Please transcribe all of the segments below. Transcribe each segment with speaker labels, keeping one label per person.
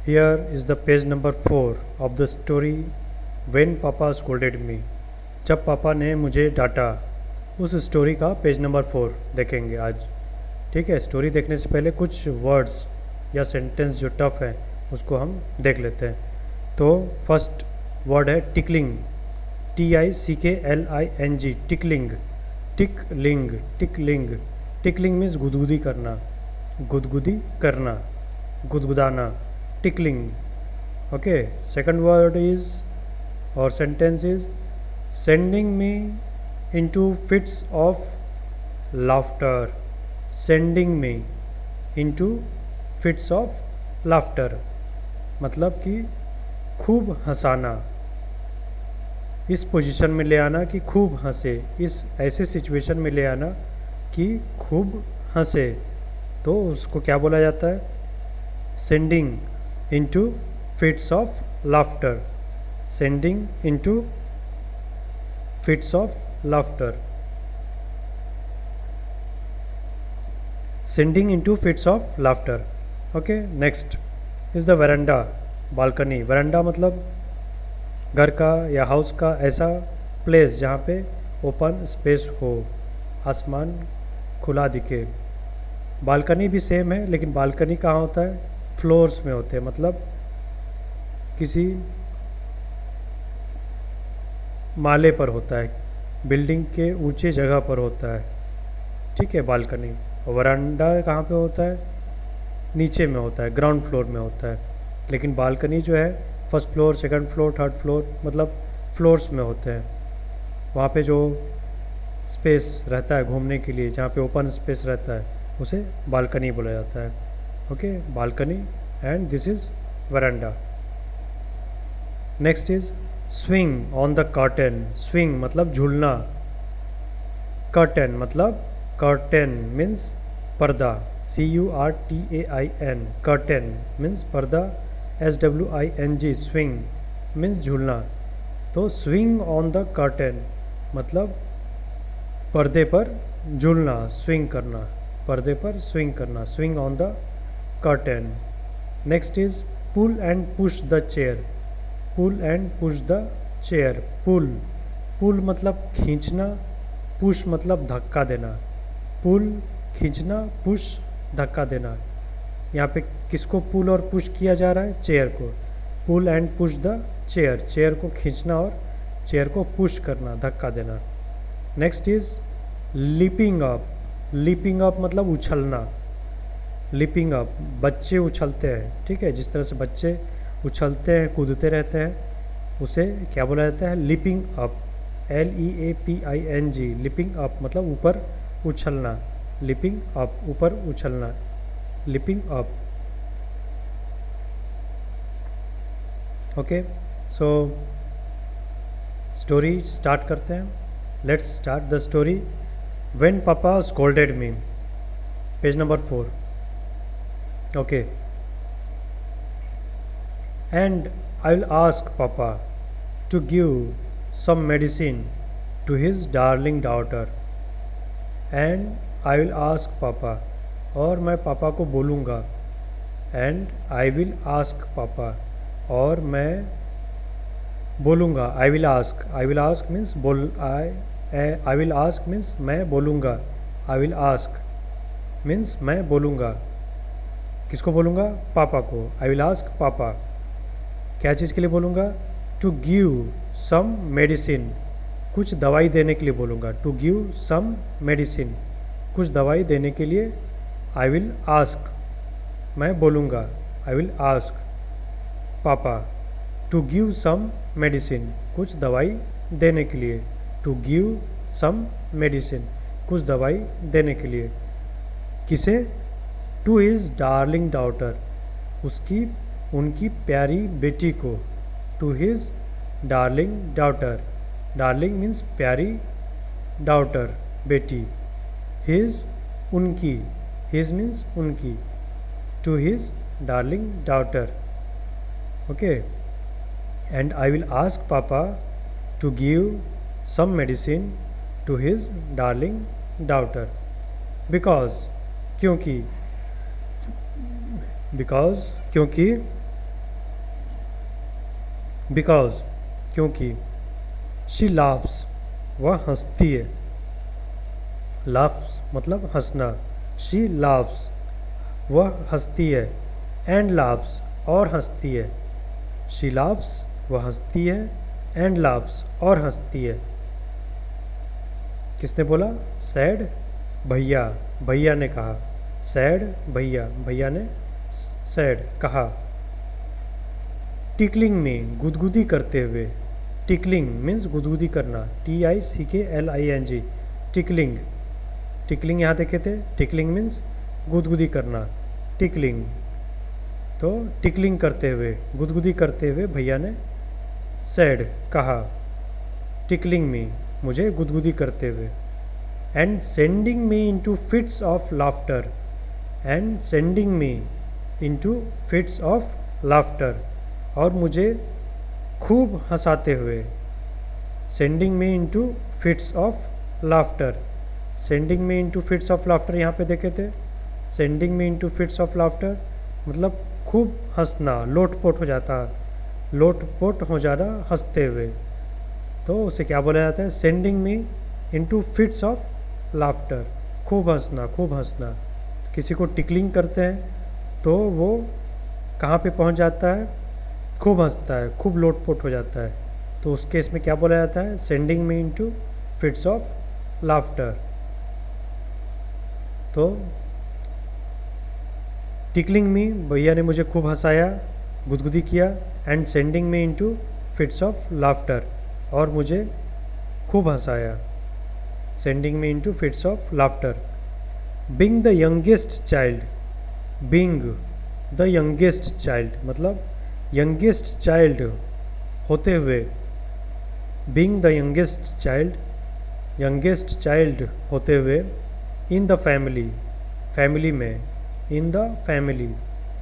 Speaker 1: Here is the page number 4 of the story When Papa Scolded Me. जब पापा ने मुझे डांटा, उस स्टोरी का पेज नंबर 4 देखेंगे आज। ठीक है, स्टोरी देखने से पहले कुछ वर्ड्स या सेंटेंस जो टफ है उसको हम देख लेते हैं। तो फर्स्ट वर्ड है tickling, TICKLING, tickling, tickling, tickling. Tickling means गुदगुदी करना, गुदगुदी करना, गुदगुदाना, tickling. Okay, second word is और sentence is sending me into fits of laughter, sending me into fits of laughter, मतलब कि खूब हंसाना, इस पोजीशन में ले आना कि खूब हंसे, इस ऐसे सिचुएशन में ले आना कि खूब हंसे, तो उसको क्या बोला जाता है? Sending into fits of laughter, sending into fits of laughter, sending into fits of laughter. Okay, next is the veranda, balcony. Veranda मतलब घर का या हाउस का ऐसा प्लेस जहाँ पे ओपन स्पेस हो, आसमान खुला दिखे। बालकनी भी सेम है, लेकिन बालकनी कहाँ होता है? फ्लोर्स में होते हैं, मतलब किसी माले पर होता है, बिल्डिंग के ऊंचे जगह पर होता है। ठीक है, बालकनी। वरांडा कहाँ पे होता है? नीचे में होता है, ग्राउंड फ्लोर में होता है। लेकिन बालकनी जो है first floor, second floor, third floor, मतलब फ्लोर्स में होते हैं। वहाँ पे जो स्पेस रहता है घूमने के लिए, जहाँ पे ओपन स्पेस रहता है, उसे बालकनी बोला जाता है। Okay, balcony and this is veranda. Next is swing on the curtain. Swing मतलब झूलना, कर्टेन मतलब कर्टेन मीन्स पर्दा, CURTAIN, कर्टेन मीन्स पर्दा, SWING, स्विंग मीन्स झूलना। तो स्विंग ऑन द कर्टेन मतलब पर्दे पर झूलना, स्विंग करना, पर्दे पर स्विंग करना, swing on the curtain. Next is pull and push the chair, pull and push the chair. Pull, pull मतलब खींचना, पुश मतलब धक्का देना। पुल खींचना, पुश धक्का देना। यहाँ पे किसको पुल और पुश किया जा रहा है? चेयर को। Pull and push the chair, chair को खींचना और चेयर को पुश करना, धक्का देना। Next is leaping up, leaping up मतलब उछलना, लीपिंग अप, बच्चे उछलते हैं। ठीक है, जिस तरह से बच्चे उछलते हैं, कूदते रहते हैं, उसे क्या बोला जाता है? Leaping up, LEAPING, leaping up मतलब ऊपर उछलना, लीपिंग अप, ऊपर उछलना, leaping up. Okay, so story start करते हैं। Let's start the story when papa scolded me, page number 4। Okay, and I will ask Papa to give some medicine to his darling daughter, and I will ask Papa, और मैं पापा को बोलूँगा, and I will ask Papa, और मैं बोलूँगा, I will ask, I will ask means बोल, I will ask means मैं बोलूँगा, I will ask means मैं बोलूँगा। किसको बोलूँगा? पापा को। I will ask पापा, क्या चीज़ के लिए बोलूँगा? टू गिव सम मेडिसिन, कुछ दवाई देने के लिए बोलूँगा। टू गिव सम मेडिसिन, कुछ दवाई देने के लिए। आई विल आस्क, मैं बोलूँगा, आई will ask papa to give some medicine, कुछ दवाई देने के लिए। टू गिव सम मेडिसिन, कुछ दवाई देने के लिए। किसे? टू हिज डार्लिंग डॉटर, उसकी उनकी प्यारी बेटी को। To his darling daughter, darling means प्यारी, डॉटर बेटी, हिज उनकी, हिज मीन्स उनकी, to his darling daughter. Okay, and I will ask papa to give some medicine to his darling daughter, because क्योंकि, बिकॉज क्योंकि बिकॉज क्योंकि, she laughs वह हंसती है, लाफ्स मतलब हंसना, शी लाफ्स वह हंसती है, एंड लाफ्स और हंसती है, शी लाफ्स वह हंसती है, एंड लाफ्स और हंसती है। किसने बोला? सैड भैया, भैया ने कहा, सैड भैया, भैया ने सैड कहा। टिकलिंग में गुदगुदी करते हुए, टिकलिंग मीन्स गुदगुदी करना, TICKLING, टिकलिंग, टिकलिंग यहाँ देखे थे, टिकलिंग मीन्स गुदगुदी करना, टिकलिंग, तो टिकलिंग करते हुए, गुदगुदी करते हुए भैया ने सैड कहा, टिकलिंग में मुझे गुदगुदी करते हुए, and sending me into fits of laughter, and sending me into fits of laughter, और मुझे खूब हंसाते हुए, sending me into fits of laughter, sending me into fits of laughter यहाँ पे देखे थे, sending me into fits of laughter मतलब खूब हंसना, लोटपोट हो जाता, लोटपोट हो जाना हंसते हुए, तो उसे क्या बोला जाता है? Sending me into fits of laughter, खूब हंसना, खूब हंसना। किसी को टिकलिंग करते हैं तो वो कहाँ पे पहुँच जाता है? खूब हंसता है, खूब लोटपोट हो जाता है, तो उस केस में क्या बोला जाता है? Sending me into fits of laughter. तो टिकलिंग मी, भैया ने मुझे खूब हंसाया, गुदगुदी किया, and sending me into fits of laughter, और मुझे खूब हंसाया, sending me into fits of laughter. Being the youngest child, being the youngest child मतलब यंगेस्ट चाइल्ड होते हुए, being the youngest child, youngest child होते हुए, इन द फैमिली, फैमिली में, इन द फैमिली,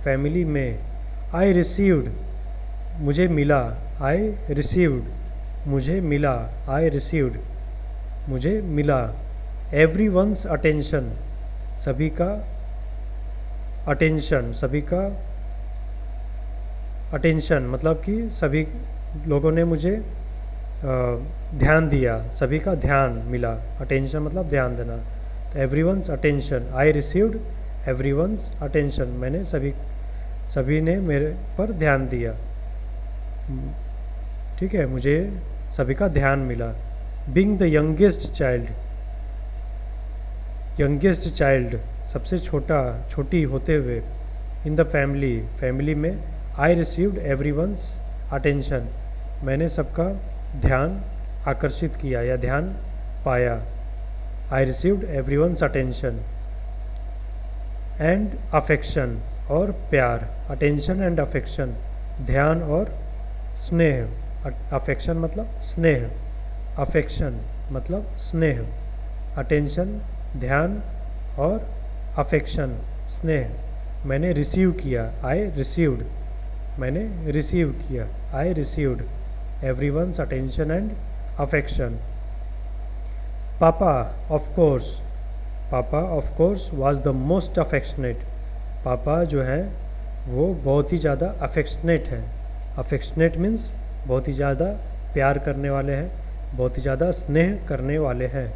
Speaker 1: फैमिली में, आई रिसीव्ड मुझे मिला, I received मुझे मिला, आई रिसीव्ड मुझे मिला, एवरी वंस अटेंशन सभी का अटेंशन, सभी का अटेंशन मतलब कि सभी लोगों ने मुझे ध्यान दिया, सभी का ध्यान मिला, अटेंशन मतलब ध्यान देना, तो everyone's attention, I received everyone's attention, मैंने सभी ने मेरे पर ध्यान दिया, ठीक है, मुझे सभी का ध्यान मिला। Being the youngest child, youngest child सबसे छोटा, छोटी होते हुए, इन द फैमिली, फैमिली में, I received everyone's attention, मैंने सबका ध्यान आकर्षित किया या ध्यान पाया, I received everyone's attention. And affection और प्यार, अटेंशन एंड अफेक्शन, ध्यान और स्नेह, अफेक्शन मतलब स्नेह, अफेक्शन मतलब स्नेह, अटेंशन ध्यान और अफेक्शन स्नेह, मैंने रिसीव किया, आई रिसीव्ड, मैंने रिसीव किया, I received everyone's attention and affection. पापा ऑफ कोर्स, पापा of course was the most affectionate, पापा जो है वो बहुत ही ज़्यादा अफेक्शनेट हैं, अफेक्शनेट मीन्स बहुत ही ज़्यादा प्यार करने वाले हैं, बहुत ही ज़्यादा स्नेह करने वाले हैं।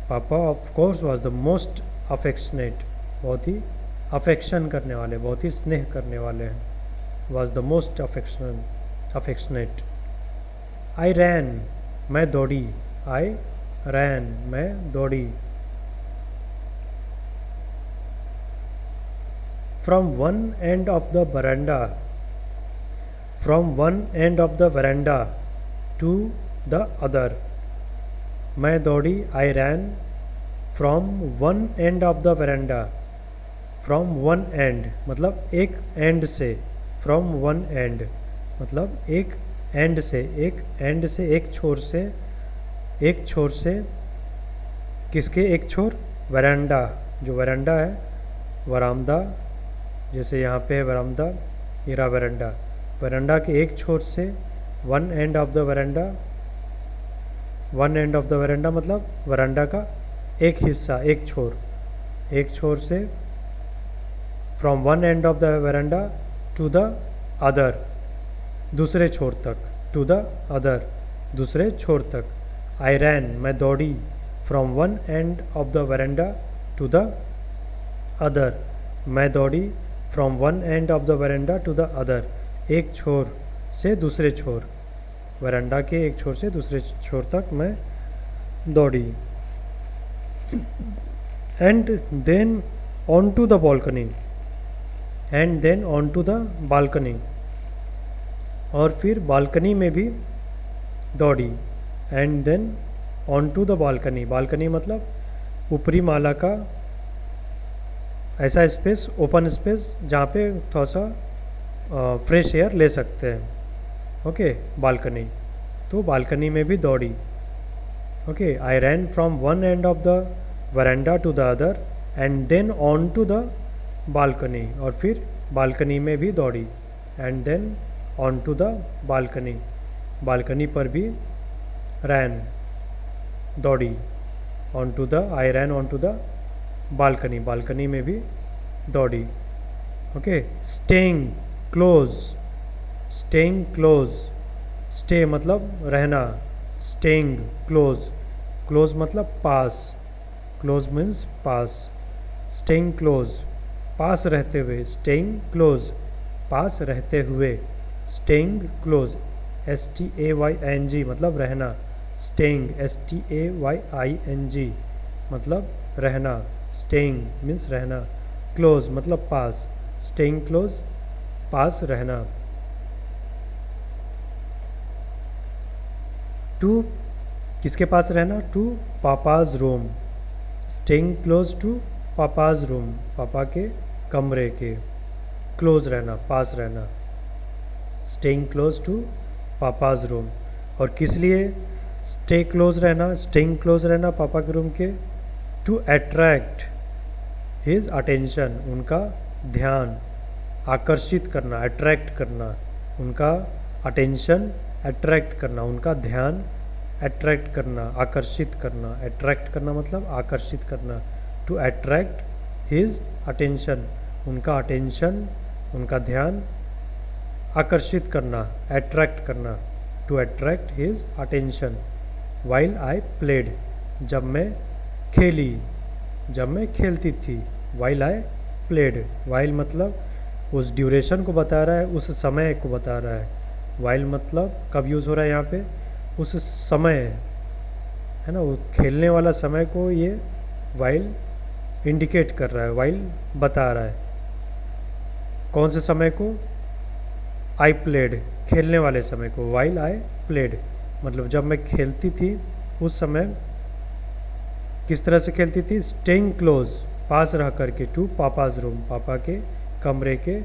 Speaker 1: पापा of course was the most affectionate, बहुत ही अफेक्शन करने वाले, बहुत ही स्नेह करने वाले हैं, was the most affectionate. I ran, मैं दौड़ी, आई रैन, मैं दौड़ी। From one end of the veranda, from one end of the veranda to the other, मैं दौड़ी, I ran from one end of the veranda, from one end मतलब एक and से, from one end मतलब एक and से, एक and से, एक छोर से, एक छोर से, किसके एक छोर? वरांडा, जो वरांडा है, वरामदा, जैसे यहाँ पे है वरामदा, ये रहा वरांडा, वरांडा के एक छोर से, one end of the veranda, one end of the वरांडा मतलब वरांडा का एक हिस्सा, एक छोर, एक छोर से, from one end of the veranda to the other, दूसरे छोर तक, टू द अदर, दूसरे छोर तक। आई रैन, मैं दौड़ी, from one end of the veranda to the other, मैं दौड़ी from one end of the veranda to the other, एक छोर से दूसरे छोर, वरांडा के एक छोर से दूसरे छोर तक मैं दौड़ी। And then on to the balcony, and then on to the balcony, और फिर बालकनी में भी दौड़ी। And then on to the balcony, balcony मतलब ऊपरी माला का ऐसा स्पेस, ओपन स्पेस जहाँ पे थोड़ा सा फ्रेश एयर ले सकते हैं। ओके, बालकनी, तो बालकनी में भी दौड़ी। Okay, I ran from one end of the veranda to the other end then on to the balcony, और फिर बालकनी में भी दौड़ी। And then on to the balcony, balcony पर भी रैन, दौड़ी। On to the, I ran on to the balcony, balcony में भी दौड़ी। Okay, staying close, staying close, stay मतलब रहना, स्टेइंग क्लोज, क्लोज मतलब पास, क्लोज मीन्स पास, स्टेइंग क्लोज पास रहते हुए, स्टेइंग क्लोज पास रहते हुए, स्टेइंग क्लोज STAYING मतलब रहना, स्टेइंग STAYING मतलब रहना, स्टेइंग मीन्स रहना, क्लोज मतलब पास, स्टेइंग क्लोज पास रहना। टू किसके पास रहना? To papa's room, staying close to papa's room, पापा के कमरे के, क्लोज रहना, पास रहना, staying close to papa's room. और किस लिए स्टे क्लोज रहना, स्टेइंग क्लोज रहना पापा के रूम के? टू अट्रैक्ट हिज अटेंशन, उनका ध्यान आकर्षित करना, अट्रैक्ट करना, उनका अटेंशन अट्रैक्ट करना, उनका ध्यान अट्रैक्ट करना, आकर्षित करना, अट्रैक्ट करना मतलब आकर्षित करना। टू अट्रैक्ट हिज अटेंशन, उनका अटेंशन, उनका ध्यान आकर्षित करना, अट्रैक्ट करना, to attract his attention. While I played, जब मैं खेली, जब मैं खेलती थी, वाइल आई प्लेड, वाइल मतलब उस ड्यूरेशन को बता रहा है, उस समय को बता रहा है। वाइल मतलब कब यूज़ हो रहा है यहाँ पे? उस समय है ना, वो खेलने वाला समय को ये वाइल इंडिकेट कर रहा है, वाइल बता रहा है। कौन से समय को? आई प्लेड, खेलने वाले समय को, वाइल आई प्लेड मतलब जब मैं खेलती थी उस समय किस तरह से खेलती थी? स्टेइंग क्लोज, पास रह करके, टू पापाज रूम, पापा के कमरे के,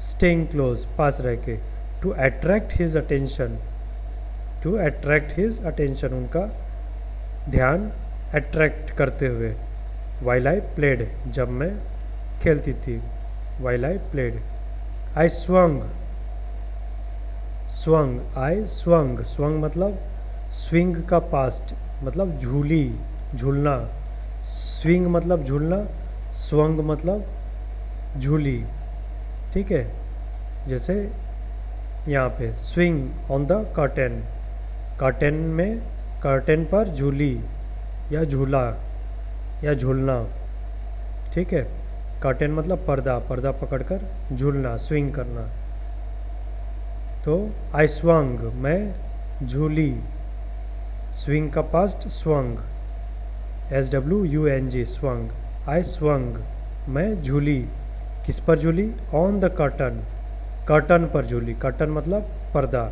Speaker 1: स्टेइंग क्लोज पास रह के, to attract his attention, to attract his attention उनका ध्यान अट्रैक्ट करते हुए। वाइल आई प्लेड, जब मैं खेलती थी, while I played. I swung, swung, I swung, swung मतलब स्विंग का पास्ट मतलब झूली, झूलना, स्विंग मतलब झूलना, स्वंग मतलब झूली। ठीक है, जैसे यहाँ पे swing on the curtain, curtain में, कर्टेन पर झूली या झूला या झूलना। ठीक है, कर्टेन मतलब पर्दा, पर्दा पकड़कर झूलना, स्विंग करना। तो आई स्वंग, मैं झूली, स्विंग का पास्ट स्वंग, SWUNG स्वंग। आई स्वंग, मैं झूली, किस पर झूली? ऑन द कर्टन, कर्टन पर झूली, कर्टन मतलब पर्दा,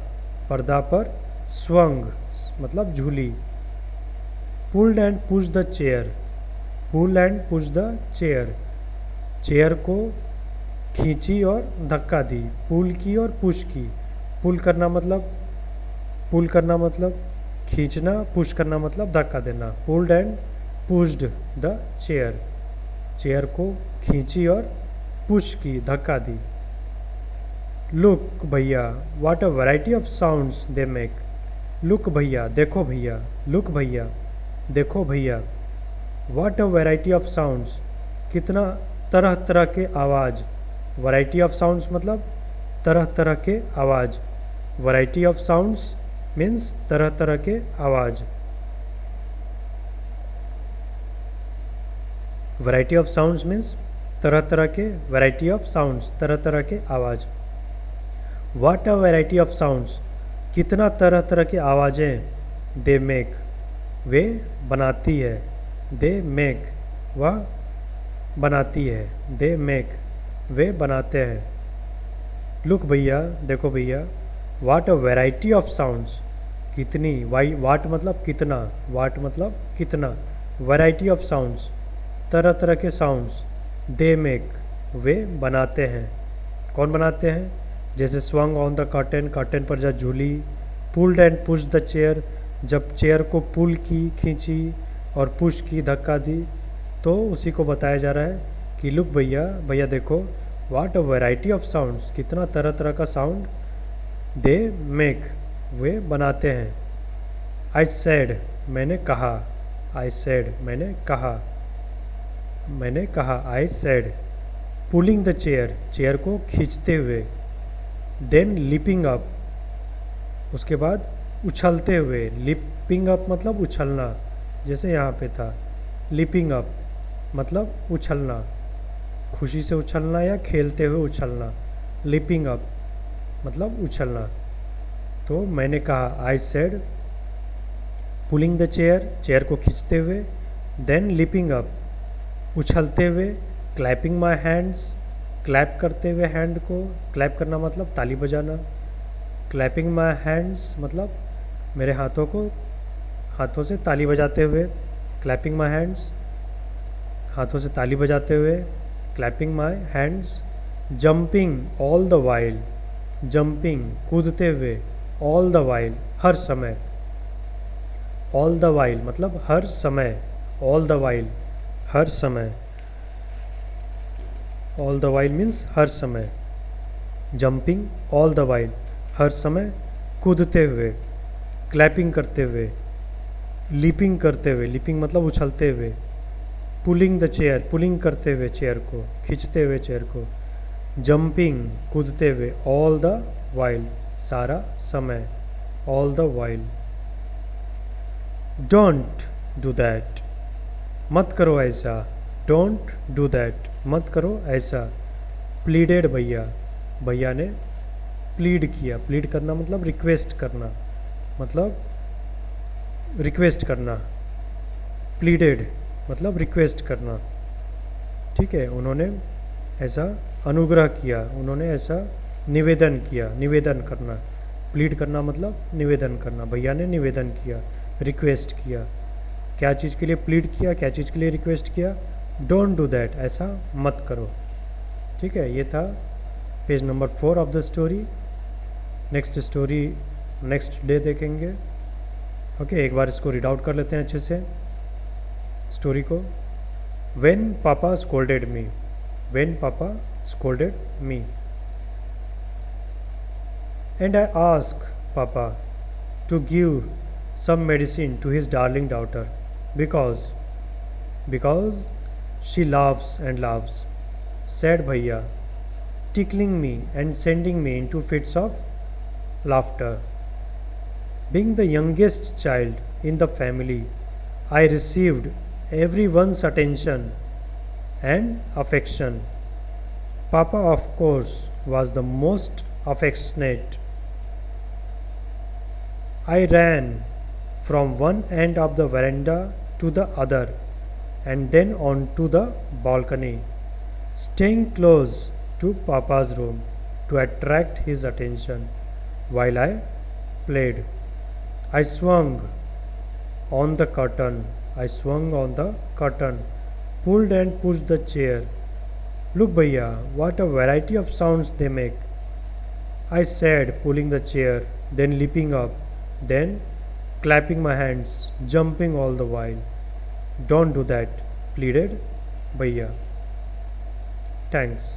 Speaker 1: पर्दा पर स्वंग मतलब झूली। Pulled and push the chair, pull and push the chair, chair को खींची और धक्का दी, पुल की और पुश की। पुल करना मतलब, पुल करना मतलब खींचना, पुश करना मतलब धक्का देना। Pulled and pushed the chair, chair को खींची और पुश की, धक्का दी। लुक भैया, what a variety of sounds they make, look भैया, देखो भैया, लुक भैया, देखो भैया। What a variety of sounds, कितना तरह तरह के आवाज़, वैरायटी ऑफ साउंड्स मतलब तरह तरह के आवाज़। वैरायटी ऑफ साउंड्स मीन्स तरह तरह के आवाज़। वैरायटी ऑफ साउंड्स मीन्स तरह तरह के, वैरायटी ऑफ साउंड्स तरह तरह के आवाज़। What a variety of sounds, कितना तरह तरह की आवाज़ें। दे मेक, वे बनाती है। दे मेक, वह बनाती है। दे मेक, वे बनाते हैं। लुक भैया, देखो भैया। What a variety of sounds, कितनी, वाट मतलब कितना, वाट मतलब कितना, वैरायटी ऑफ साउंड्स तरह तरह के साउंड्स। दे मेक, वे बनाते हैं। कौन बनाते हैं? जैसे swung on the curtain, curtain पर जब झूली। Pulled and push the chair, जब चेयर को पुल की, खींची, और पुश की, धक्का दी, तो उसी को बताया जा रहा है कि लुक भैया, भैया देखो। What a variety of sounds, कितना तरह तरह का साउंड। दे मेक, वे बनाते हैं। आई सेड, मैंने कहा। आई सेड, मैंने कहा। मैंने कहा, I said. Pulling the chair, chair को खींचते हुए। देन लिपिंग अप, उसके बाद उछलते हुए। लिपिंग अप मतलब उछलना, जैसे यहाँ पे था। लिपिंग अप मतलब उछलना, खुशी से उछलना या खेलते हुए उछलना। लिपिंग अप मतलब उछलना। तो मैंने कहा, I said, pulling the chair, chair को खींचते हुए। देन लिपिंग अप, उछलते हुए। क्लैपिंग माई हैंड्स, क्लैप करते हुए हैंड को। क्लैप करना मतलब ताली बजाना। क्लैपिंग माई हैंड्स मतलब मेरे हाथों को, हाथों से ताली बजाते हुए। क्लैपिंग माई हैंड्स, हाथों से ताली बजाते हुए। Clapping my hands. Jumping all the while, jumping कूदते हुए। ऑल द वाइल हर समय। ऑल द वाइल मतलब हर समय। ऑल द वाइल हर समय। ऑल द वाइल मीन्स हर समय। जंपिंग ऑल द वाइल हर समय कूदते हुए। क्लैपिंग करते हुए। लीपिंग करते हुए, लीपिंग मतलब उछलते हुए। पुलिंग द चेयर, पुलिंग करते हुए चेयर को, खींचते हुए चेयर को। जंपिंग कूदते हुए। ऑल द वाइल सारा समय। All the while. Don't do that, मत करो ऐसा। डोंट डू दैट, मत करो ऐसा। प्लीडेड भैया, भैया ने प्लीड किया। प्लीड करना मतलब रिक्वेस्ट करना, मतलब रिक्वेस्ट करना। प्लीडेड मतलब रिक्वेस्ट करना। ठीक है, उन्होंने ऐसा अनुग्रह किया, उन्होंने ऐसा निवेदन किया। निवेदन करना, प्लीड करना मतलब निवेदन करना। भैया ने निवेदन किया, रिक्वेस्ट किया। क्या चीज़ के लिए प्लीड किया, क्या चीज़ के लिए रिक्वेस्ट किया? डोंट डू दैट, ऐसा मत करो। ठीक है, ये था page number 4 of the story. Next story next day देखेंगे। ओके, एक बार इसको रीड आउट कर लेते हैं अच्छे से स्टोरी को। When papa scolded me, when papa scolded me, and I ask papa to give some medicine to his darling daughter because she loves and loves, said Bhaiya, tickling me and sending me into fits of laughter. Being the youngest child in the family, I received everyone's attention and affection. Papa, of course, was the most affectionate. I ran from one end of the veranda to the other and then on to the balcony, staying close to Papa's room to attract his attention while I played. I swung on the curtain, I swung on the curtain, pulled and pushed the chair. Look bhaiya, what a variety of sounds they make, I said, pulling the chair, then leaping up, then clapping my hands, jumping all the while. Don't do that, pleaded Bhaiya. Thanks.